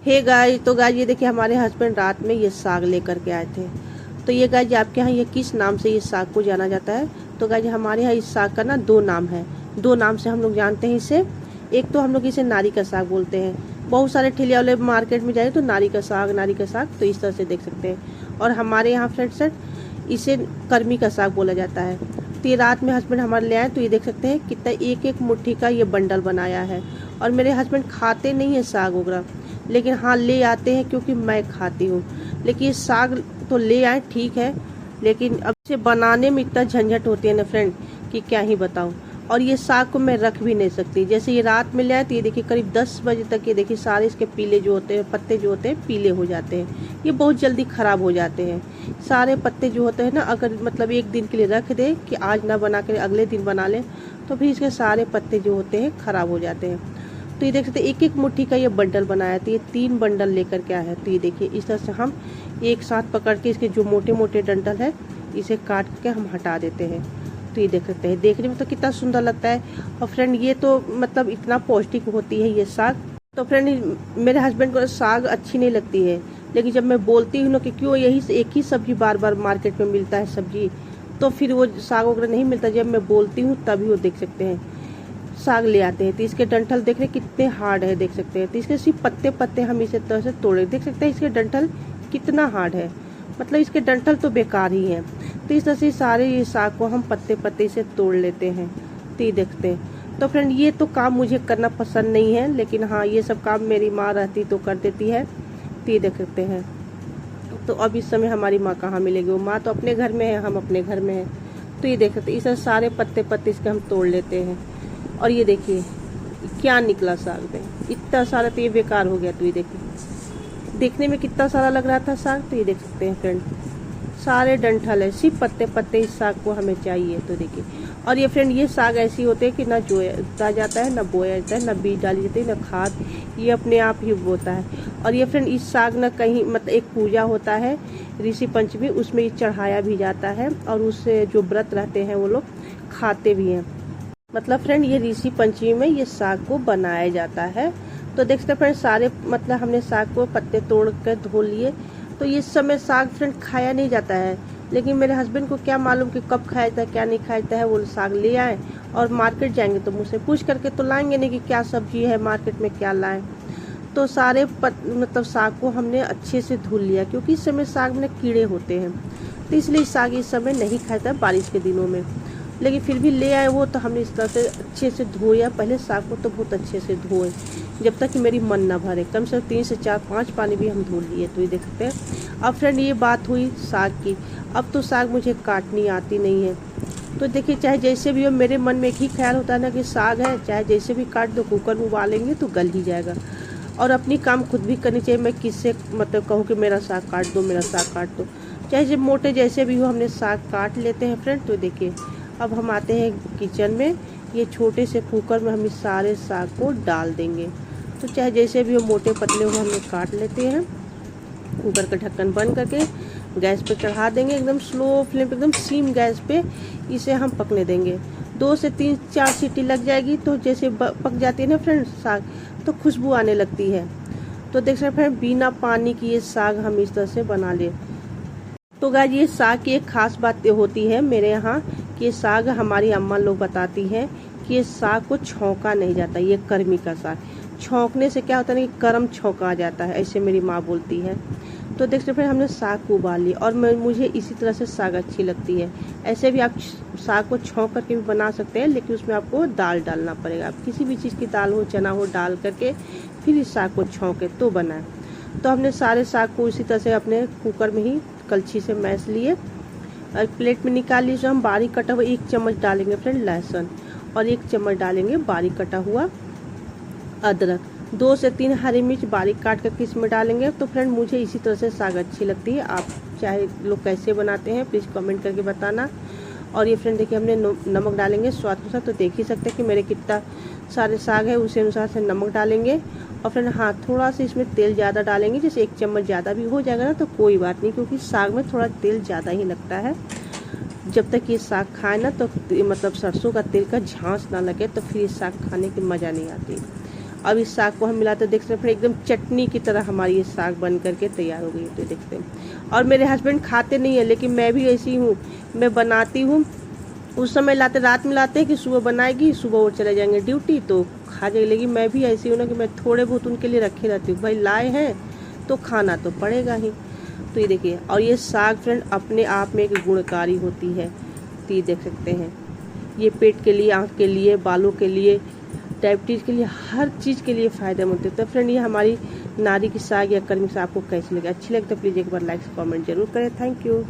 Hey guys, तो guys ये देखिए हमारे हस्बैंड रात में ये साग लेकर के आए थे। तो ये गाइस आपके यहाँ ये किस नाम से ये साग को जाना जाता है? तो गाइस हमारे यहाँ इस साग का ना दो नाम है। दो नाम से हम लोग जानते हैं इसे। एक तो हम लोग इसे नारी का साग बोलते हैं। बहुत सारे ठेले वाले मार्केट में जाए तो नारी का साग तो इस तरह से देख सकते हैं। और हमारे यहाँ फ्रेंड्स इसे कर्मी का साग बोला जाता है। तो ये रात में हस्बैंड हमारे ले आए तो ये देख सकते हैं कितना एक एक मुट्ठी का ये बंडल बनाया है। और मेरे हस्बैंड खाते नहीं है साग वगैरह, लेकिन हाँ ले आते हैं क्योंकि मैं खाती हूँ। लेकिन ये साग तो ले आए ठीक है, लेकिन अब इसे बनाने में इतना झंझट होती है ना फ्रेंड कि क्या ही बताऊँ। और ये साग को मैं रख भी नहीं सकती। जैसे ये रात में ले आए तो ये देखिए करीब 10 बजे तक ये देखिए सारे इसके पीले जो होते हैं पत्ते जो होते हैं पीले हो जाते हैं। ये बहुत जल्दी ख़राब हो जाते हैं सारे पत्ते जो होते हैं ना। अगर मतलब एक दिन के लिए रख दे कि आज ना बना कर अगले दिन बना लें तो फिर इसके सारे पत्ते जो होते हैं ख़राब हो जाते हैं। तो ये देख सकते हैं एक एक मुट्ठी का ये बंडल बनाया। तो ये 3 बंडल लेकर के आया है। तो ये देखिए इस तरह से हम एक साथ पकड़ के इसके जो मोटे मोटे डंडल है इसे काट के हम हटा देते हैं। तो ये देख सकते हैं, देखने में तो कितना सुंदर लगता है। और फ्रेंड ये तो मतलब इतना पौष्टिक होती है ये साग। तो फ्रेंड मेरे हस्बैंड को साग अच्छी नहीं लगती है, लेकिन जब मैं बोलती हूँ ना कि क्यों यही से एक ही सब्जी बार बार मार्केट में मिलता है सब्जी, तो फिर वो साग वगैरह नहीं मिलता। जब मैं बोलती हूँ तभी वो देख सकते हैं साग ले आते हैं। तो इसके डंठल देख रहे कितने हार्ड है, देख सकते हैं। तो इसके सिर्फ पत्ते पत्ते हम इसे तरह से तोड़े, देख सकते हैं इसके डंठल कितना हार्ड है, मतलब इसके डंठल तो बेकार ही है। तो इस तरह से सारे ये साग को हम पत्ते पत्ते से तोड़ लेते हैं। तो ये देखते हैं। तो फ्रेंड ये तो काम मुझे करना पसंद नहीं है, लेकिन हाँ ये सब काम मेरी माँ रहती तो कर देती है। तो ये देख सकते हैं। तो अब इस समय हमारी माँ कहाँ मिलेगी, वो माँ तो अपने घर में है, हम अपने घर में हैं। तो ये देख सकते हैं, इस सारे पत्ते पत्ते इसके हम तोड़ लेते हैं। और ये देखिए क्या निकला साग में, इतना सारा। तो ये बेकार हो गया। तो ये देखिए देखने में कितना सारा लग रहा था साग। तो ये देख सकते हैं फ्रेंड सारे डंठल है, सिर्फ पत्ते पत्ते इस साग को हमें चाहिए। तो देखिए, और ये फ्रेंड ये साग ऐसी होते हैं कि ना जोता जाता है, ना बोया जाता है, ना बीज डाली जाती है, ना खाद, ये अपने आप ही बोता है। और ये फ्रेंड इस साग ना कहीं मतलब एक पूजा होता है ऋषि पंचमी, उसमें ये चढ़ाया भी जाता है। और उससे जो व्रत रहते हैं वो लोग खाते भी हैं। मतलब फ्रेंड ये ऋषि पंचमी में ये साग को बनाया जाता है। तो देख सकते फ्रेंड सारे मतलब हमने साग को पत्ते तोड़ कर धो लिए। तो इस समय साग फ्रेंड खाया नहीं जाता है, लेकिन मेरे हस्बैंड को क्या मालूम कि कब खाया जाता है क्या नहीं खाया जाता है। वो साग ले आए और मार्केट जाएंगे तो मुझसे पूछ करके तो लाएंगे नहीं कि क्या सब्जी है मार्केट में क्या लाएं। तो सारे मतलब साग को हमने अच्छे से धुल लिया, क्योंकि इस समय साग में कीड़े होते हैं। तो इसलिए साग इस समय नहीं खाया जाता है बारिश के दिनों में। लेकिन फिर भी ले आए वो, तो हमने इस तरह से अच्छे से धोया। पहले साग को तो बहुत अच्छे से धोए जब तक कि मेरी मन ना भरे, कम से कम 3 से 4-5 पानी भी हम धो लिए। तो ये देख सकते हैं। अब फ्रेंड ये बात हुई साग की। अब तो साग मुझे काटनी आती नहीं है। तो देखिए चाहे जैसे भी हो, मेरे मन में एक ही ख्याल होता है ना कि साग है चाहे जैसे भी काट दो, कुकर में उबालेंगे तो गल ही जाएगा। और अपनी काम खुद भी करनी चाहिए। मैं किससे मतलब कहूँ कि मेरा साग काट दो, मेरा साग काट दो। चाहे जब मोटे जैसे भी हो हमने साग काट लेते हैं फ्रेंड। तो देखिए अब हम आते हैं किचन में। ये छोटे से कुकर में हम इस सारे साग को डाल देंगे। तो चाहे जैसे भी हो मोटे पतले हो हमने काट लेते हैं। कुकर का ढक्कन बंद करके गैस पे चढ़ा देंगे, एकदम स्लो फ्लेम पे, एकदम सीम गैस पे इसे हम पकने देंगे। 2 से 3-4 सीटी लग जाएगी तो जैसे पक जाती है ना फ्रेंड साग, तो खुशबू आने लगती है। तो देख सकते हैं फ्रेंड बिना पानी की ये साग हम इस तरह से बना ले। तो गाइस ये साग की एक खास बात होती है मेरे यहाँ कि ये साग हमारी अम्मा लोग बताती हैं कि ये साग को छौंका नहीं जाता। ये कर्मी का साग छौंकने से क्या होता है ना कि कर्म छौंका आ जाता है, ऐसे मेरी माँ बोलती है। तो देख सकते हैं हमने साग को उबाल लिया। और मुझे इसी तरह से साग अच्छी लगती है। ऐसे भी आप साग को छौंक करके भी बना सकते हैं, लेकिन उसमें आपको दाल डालना पड़ेगा। आप किसी भी चीज़ की दाल हो, चना हो, डाल करके फिर इस साग को छौंके तो बनाए। तो हमने सारे साग को इसी तरह से अपने कुकर में ही कलछी से मैश लिए और प्लेट में निकाल लीजिए। हम बारीक कटा हुआ 1 चम्मच डालेंगे फ्रेंड लहसुन, और 1 चम्मच डालेंगे बारीक कटा हुआ अदरक। 2 से 3 हरी मिर्च बारीक काट करके इसमें डालेंगे। तो फ्रेंड मुझे इसी तरह से साग अच्छी लगती है। आप चाहे लोग कैसे बनाते हैं प्लीज़ कमेंट करके बताना। और ये फ्रेंड देखिए हमने नमक डालेंगे स्वाद अनुसार। तो देख ही सकते हैं कि मेरे कितना सारे साग है उसी अनुसार से नमक डालेंगे। और फ्रेंड हाँ थोड़ा सा इसमें तेल ज़्यादा डालेंगे, जैसे 1 चम्मच ज़्यादा भी हो जाएगा ना तो कोई बात नहीं, क्योंकि साग में थोड़ा तेल ज़्यादा ही लगता है। जब तक ये साग खाए ना तो मतलब सरसों का तेल का झांस ना लगे तो फिर ये साग खाने की मज़ा नहीं आती। अब इस साग को हम मिलाते देख सकते हैं फ्रेंड, एकदम चटनी की तरह हमारी ये साग बन करके तैयार हो गई है। तो देखते हैं, और मेरे हस्बैंड खाते नहीं है, लेकिन मैं भी ऐसी हूँ, मैं बनाती हूँ उस समय लाते, रात में लाते हैं कि सुबह बनाएगी, सुबह वो चले जाएंगे ड्यूटी तो खा जाएगी। लेकिन मैं भी ऐसी हूँ ना कि मैं थोड़े बहुत उनके लिए रखे रहती हूँ, भाई लाए हैं तो खाना तो पड़ेगा ही। तो ये देखिए, और ये साग फ्रेंड अपने आप में एक गुणकारी होती है। तो ये देख सकते हैं, ये पेट के लिए, आँख के लिए, बालों के लिए, डायबिटीज़ के लिए, हर चीज़ के लिए फ़ायदेमंद होती है। तो फ्रेंड ये हमारी नारी की साग या कलमी साग आपको कैसी लगी, अच्छी लगी तो प्लीज़ एक बार लाइक कमेंट जरूर करें। Thank you.